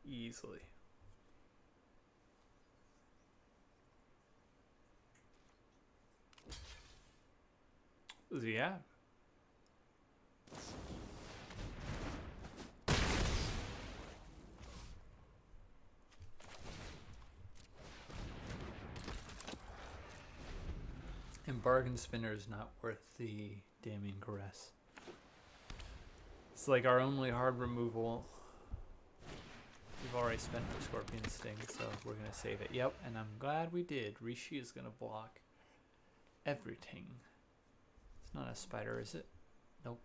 A: Easily. What does he have? And Bargain Spinner is not worth the Damien Caress. It's like our only hard removal. We've already spent our Scorpion Sting, so we're going to save it. Yep, and I'm glad we did. Rishi is going to block everything. It's not a spider, is it? Nope.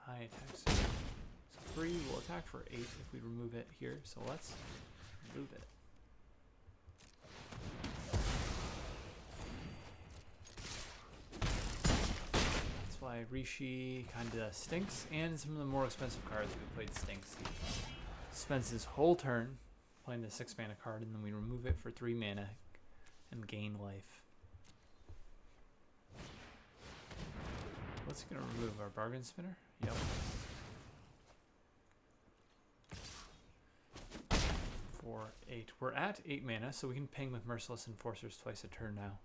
A: High attack. So 3 will attack for 8 if we remove it here. So let's remove it. That's why Rishi kind of stinks, and some of the more expensive cards we played stinks. He spends his whole turn playing the 6 mana card, and then we remove it for 3 mana and gain life. What's he gonna remove? Our Bargain Spinner? Yep. 4, 8. We're at 8 mana, so we can ping with Merciless Enforcers twice a turn now.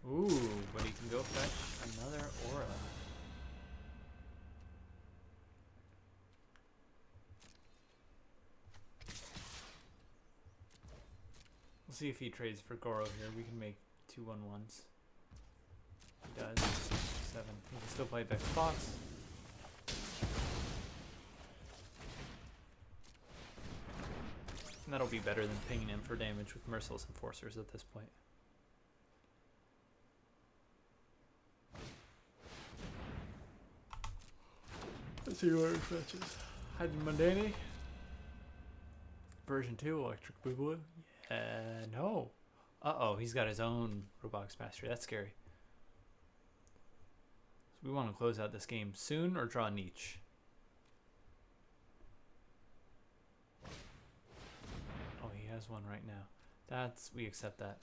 A: Ooh, but he can go fetch another aura. We'll see if he trades for Goro here. We can make 2 1/1s. He does. 7. He can still play Vex Fox. And that'll be better than pinging him for damage with Merciless Enforcers at this point. Let's see what it fetches. Hydrogen Mundane. Version 2, Electric Boogaloo. Yeah, no. Uh-oh, he's got his own Robotics Mastery. That's scary. So we want to close out this game soon or draw Neach. Oh, he has one right now. We accept that.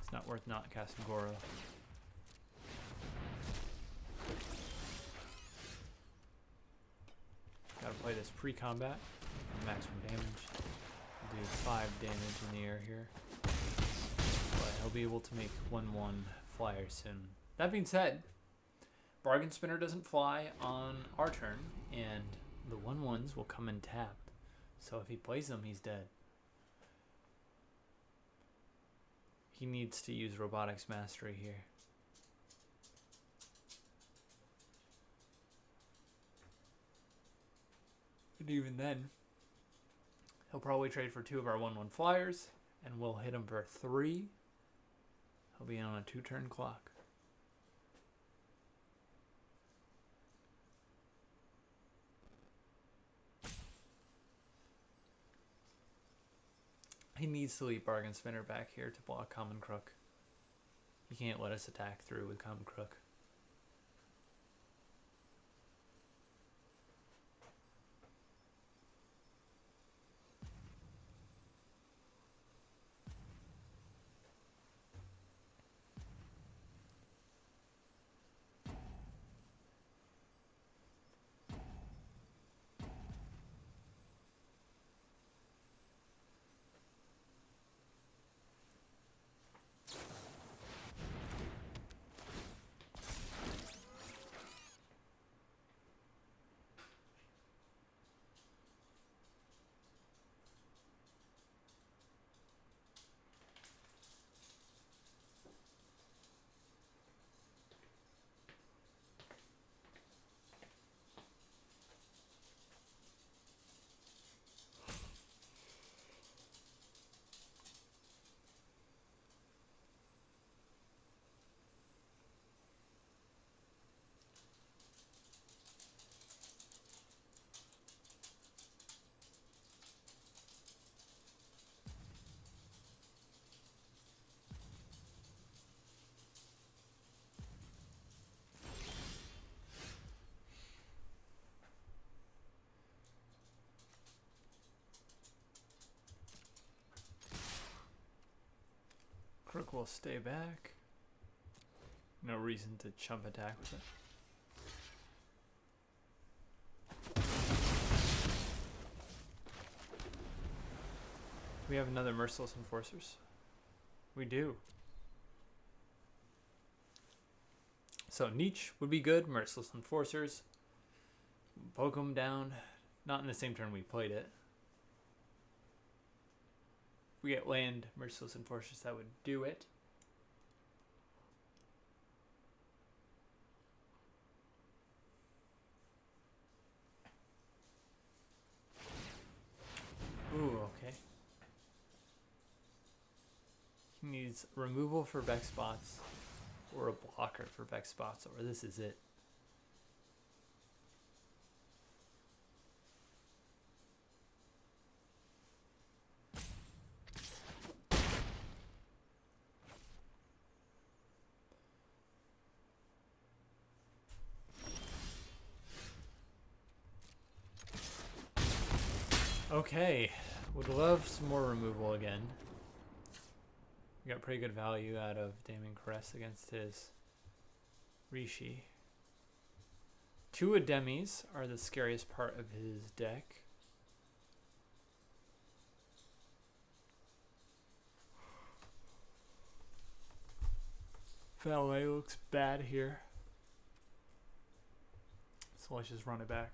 A: It's not worth not casting Goro. Gotta play this pre-combat. Maximum damage. Do 5 damage in the air here. But he'll be able to make 1/1 flyers soon. That being said, Bargain Spinner doesn't fly on our turn, and the 1/1s will come in tapped. So if he plays them, he's dead. He needs to use Robotics Mastery here. And even then, he'll probably trade for 2 of our 1/1 flyers, and we'll hit him for 3. He'll be on a 2-turn clock. He needs to leave Bargain Spinner back here to block Common Crook. He can't let us attack through with Common Crook. Crook will stay back. No reason to chump attack with it. We have another Merciless Enforcers. We do. So Neach would be good. Merciless Enforcers. Poke them down. Not in the same turn we played it. If we get land Merciless Enforcers, that would do it. Ooh, okay. He needs removal for Vex spots or a blocker for Vex spots, or this is it. Okay, would love some more removal again. We got pretty good value out of Damon Caress against his Rishi. 2 Ademis are the scariest part of his deck. Valet looks bad here. So let's just run it back.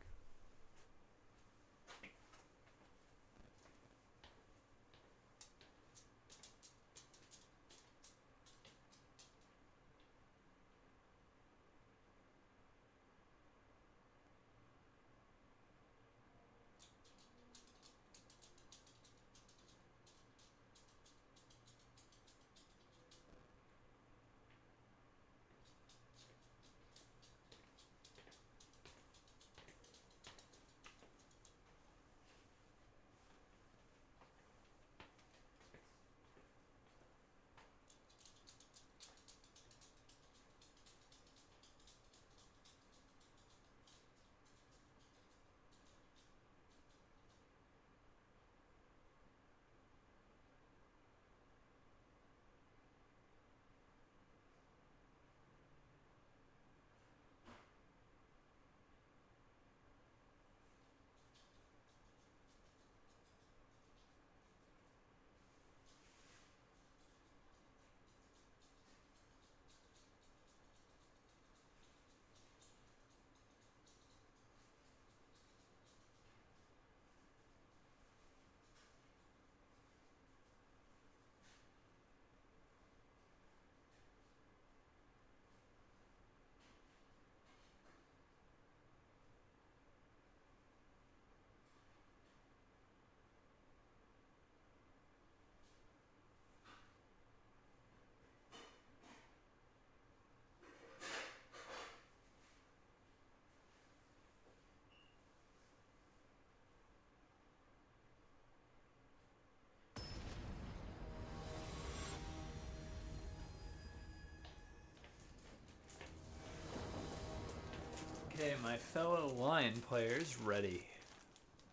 A: Okay, my fellow Lion player's ready.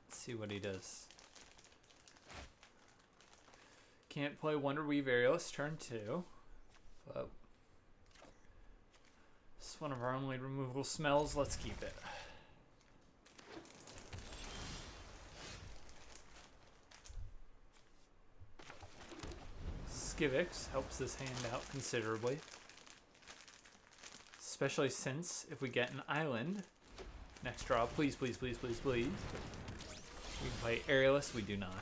A: Let's see what he does. Can't play Wonder Weave Aerialist turn 2. But it's one of our only removal smells. Let's keep it. Skivix helps this hand out considerably. Especially since if we get an island, next draw, please, please, please, please, please. We can play Aerialist, we do not.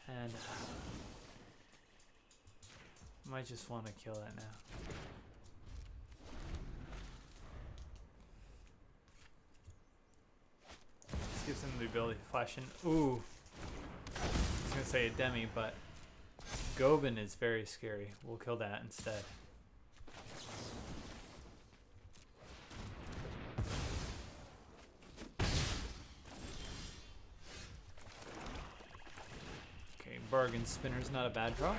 A: And might just want to kill that now. This gives him the ability to flash in. Ooh. I was going to say a Demi, but Gobin is very scary. We'll kill that instead. Bargain Spinner's not a bad draw.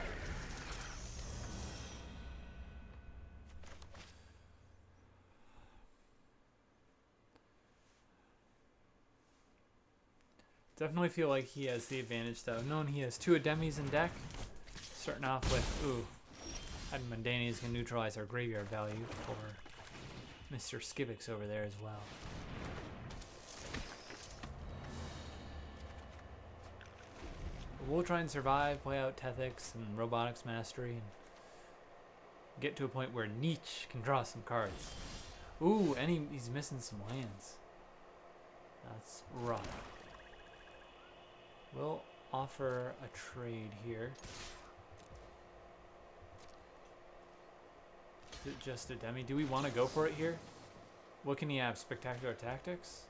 A: Definitely feel like he has the advantage though. Knowing he has 2 Ademis in deck. Starting off with, ooh, Hiding Mundane is going to neutralize our graveyard value for Mr. Skivix over there as well. We'll try and survive, play out Tethix and Robotics Mastery, and get to a point where Neach can draw some cards. Ooh, and he's missing some lands. That's rough. We'll offer a trade here. Is it just a demi? Do we want to go for it here? What can he have? Spectacular Tactics?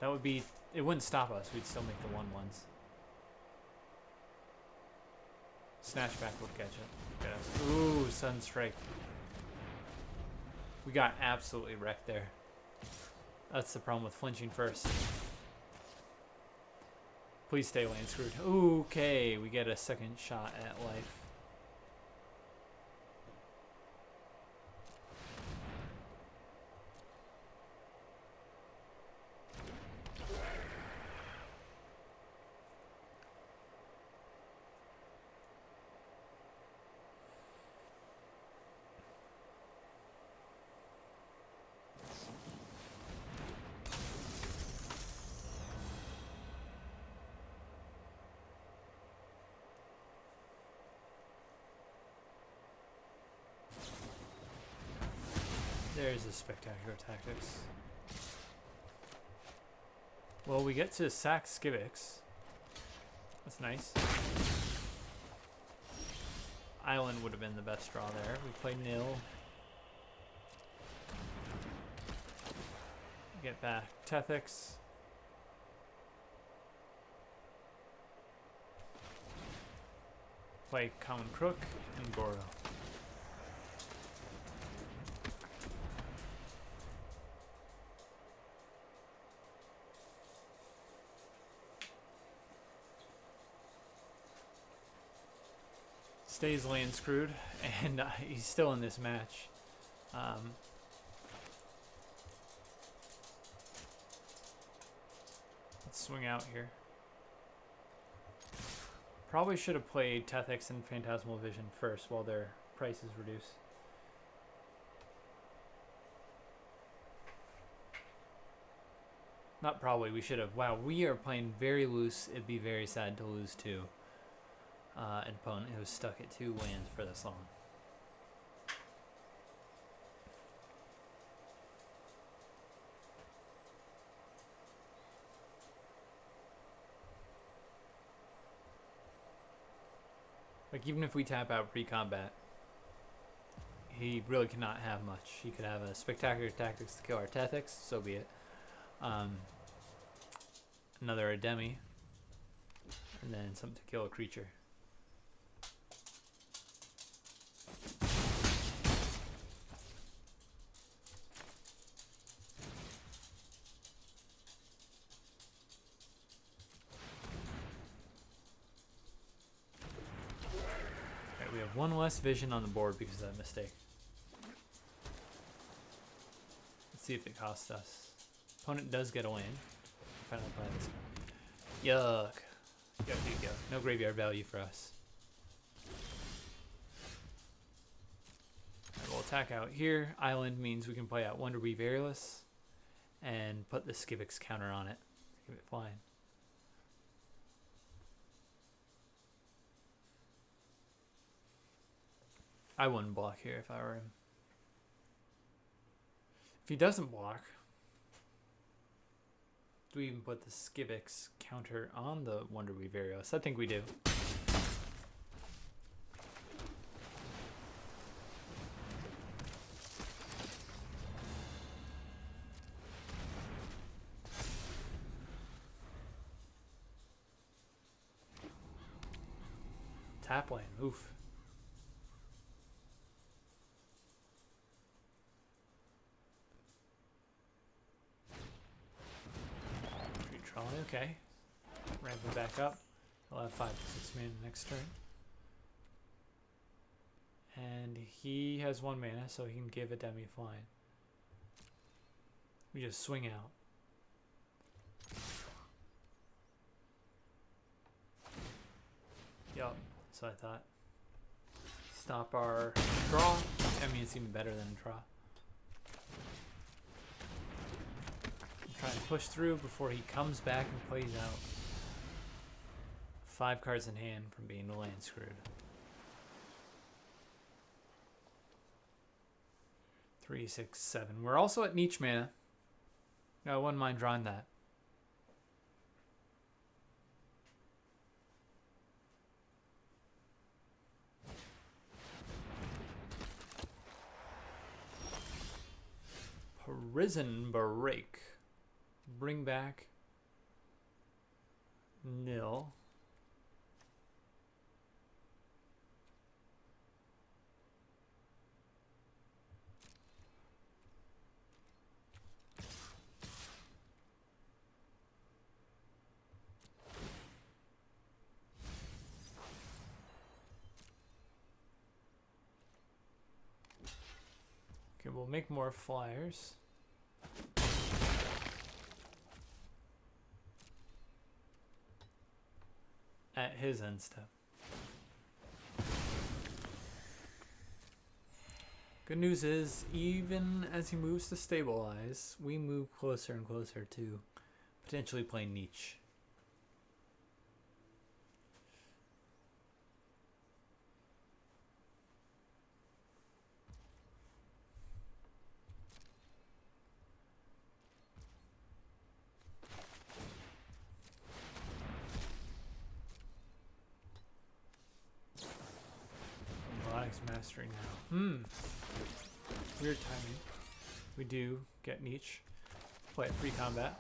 A: That would be... It wouldn't stop us. We'd still make the 1/1s. Snatchback would catch it. Get us. Ooh, Sunstrike. We got absolutely wrecked there. That's the problem with flinching first. Please stay lane screwed. Okay, we get a second shot at life. There's a Spectacular Tactics. Well, we get to sack Skivix. That's nice. Island would have been the best draw there. We play Nill. Get back Tethix. Play Common Crook and Goro. Stays lane screwed, and he's still in this match. Let's swing out here. Probably should have played Tethix and Phantasmal Vision first while their price is reduced. Not probably, we should have. Wow, we are playing very loose. It'd be very sad to lose to an opponent who was stuck at 2 lands for this long. Like, even if we tap out pre-combat, he really cannot have much. He could have a Spectacular Tactics to kill our Tethix, so be it. Another Ademi, and then something to kill a creature. Alright, we have 1 less vision on the board because of that mistake. Let's see if it costs us. Opponent does get a land. Final planets. Yuck. Yuck, yuck, yuck. No graveyard value for us. Right, we'll attack out here. Island means we can play out Wonder Weave Aerialist and put the Skivix counter on it. Keep it flying. I wouldn't block here if I were him. If he doesn't block, do we even put the Skivix counter on the Wonder Weave Aerialist? I think we do. Tap lane, oof. Okay, ramp him back up. He'll have 5 to 6 mana next turn. And he has 1 mana, so he can give a Demi flying. We just swing out. Yup, that's what I thought. Stop our draw. I mean, it's even better than a draw. I'm trying to push through before he comes back and plays out. 5 cards in hand from being land screwed. 3, 6, 7. We're also at Neach mana. No, I wouldn't mind drawing that. Prison Break. Bring back Nill. Okay, we'll make more flyers. At his end step. Good news is, even as he moves to stabilize, we move closer and closer to potentially playing Neach. Mastery now. Weird timing. We do get Neach. Play it pre-combat.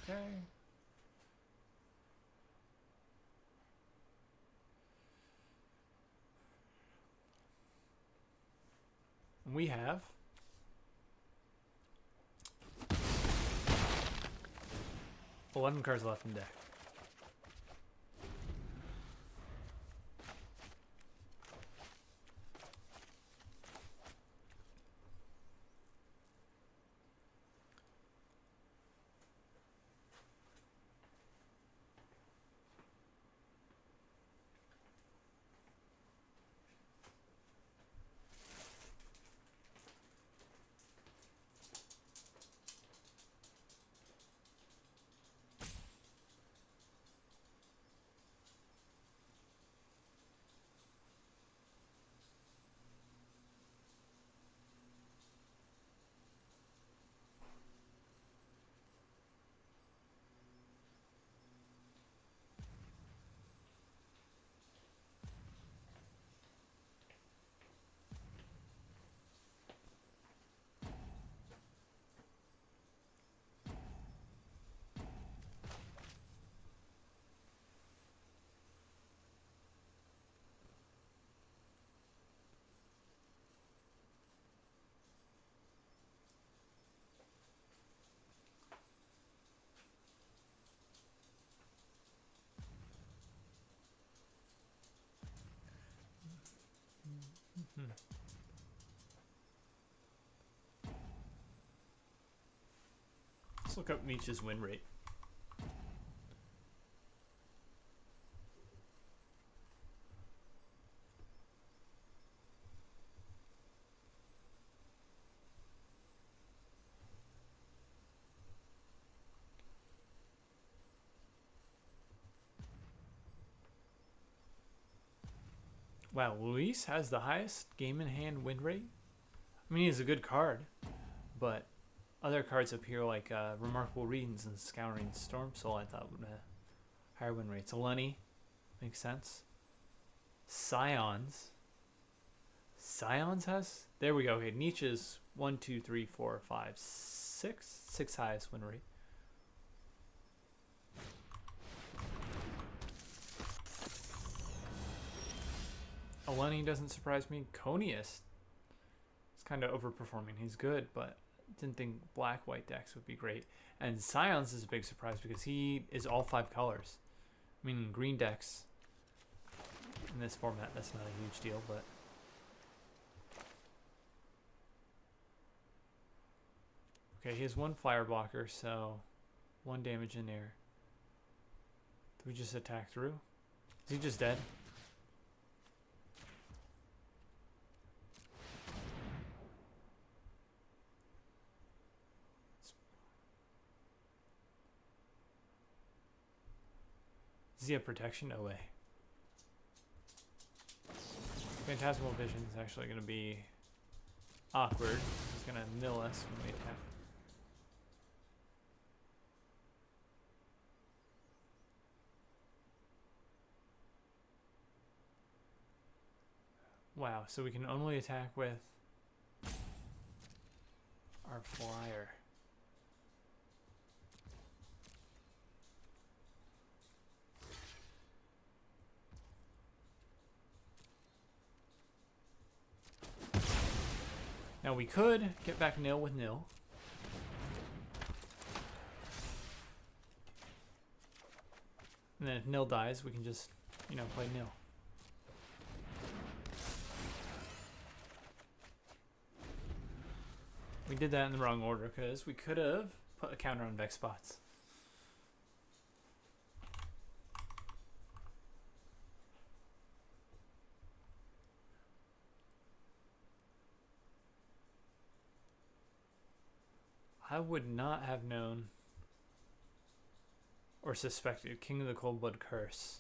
A: Okay. We have $11 cards left in deck. Let's look up Neach's win rate. Wow, Luis has the highest game in hand win rate. I mean, he's a good card, but other cards up here like Remarkable Readings and Scouring Storm Soul I thought would have higher win rates. Lenny makes sense. Scions has, there we go. Okay, Neach is 1, 2, 3, 4, 5, 6. 6 highest win rate. Lenny doesn't surprise me. Conius is kind of overperforming. He's good, but didn't think black-white decks would be great. And Scions is a big surprise because he is all 5 colors. Meaning green decks in this format, that's not a huge deal, but Okay, he has one fire blocker, so 1 damage in air. Do we just attack through? Is he just dead? Does he have protection? No way. Phantasmal Vision is actually going to be awkward. He's going to Nill us when we attack. Wow, so we can only attack with our flyer. Now we could get back Nill with Nill. And then if Nill dies, we can just, you know, play Nill. We did that in the wrong order because we could have put a counter on Vex spots. I would not have known or suspected King of the Cold Blood Curse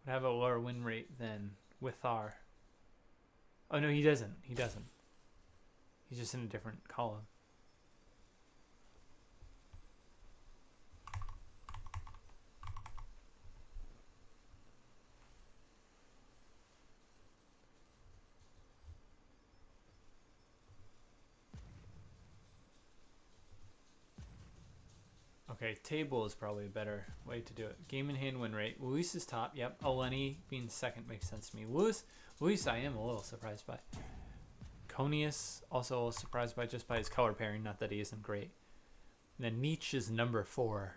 A: would have a lower win rate than Withar. Oh no, he doesn't. He doesn't. He's just in a different column. Okay, table is probably a better way to do it. Game in hand win rate. Luis is top. Yep. Eleni being second makes sense to me. Luis I am a little surprised by. Conius also a little surprised by just by his color pairing. Not that he isn't great. And then Neach is number 4.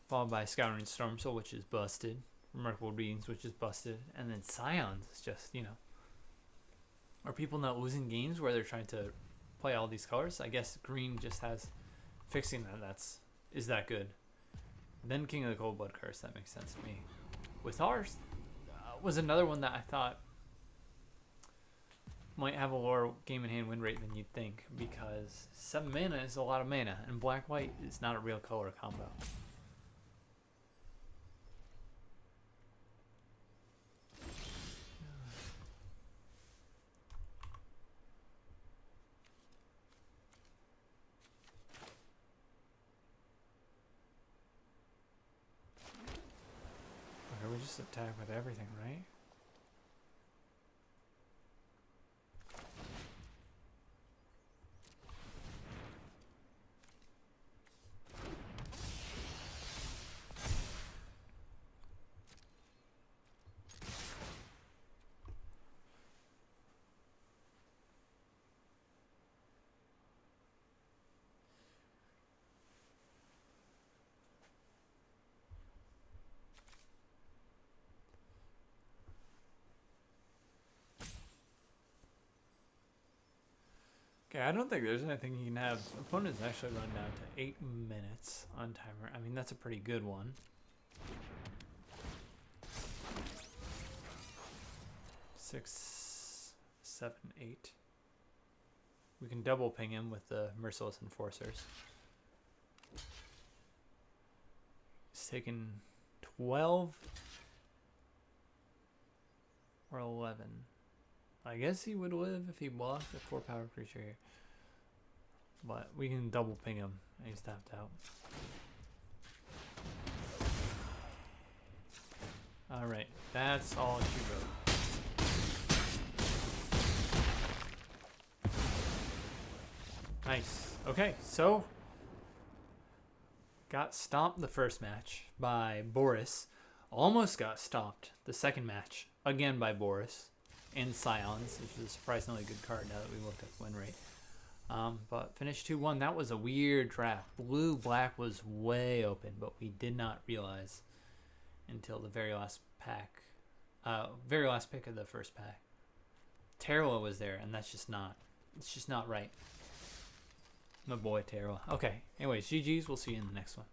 A: Followed by Scouring Stormsoul, which is busted. Remarkable Readings, which is busted. And then Scions is just, you know. Are people not losing games where they're trying to play all these colors? I guess green just has... Fixing that, is that good. Then King of the Cold Blood Curse, that makes sense to me. With ours, was another one that I thought might have a lower game in hand win rate than you'd think, because 7 mana is a lot of mana, and black-white is not a real color combo. We just attack with everything, right? Okay, I don't think there's anything you can have. Opponents actually run down to 8 minutes on timer. I mean, that's a pretty good one. Six, 7, 8. We can double ping him with the Merciless Enforcers. He's taken 12 or 11. I guess he would live if he blocked a 4-power creature here. But we can double ping him and he's tapped out. Alright, that's all she wrote. Nice. Okay, so got stomped the first match by Boris. Almost got stomped the second match again by Boris. And Scions, which is a surprisingly good card now that we looked at the win rate. But finished 2-1. That was a weird draft. Blue-black was way open, but we did not realize until the very last pack. Very last pick of the first pack. Terla was there, and that's just not... It's just not right. My boy Terrell. Okay. Anyways, GG's. We'll see you in the next one.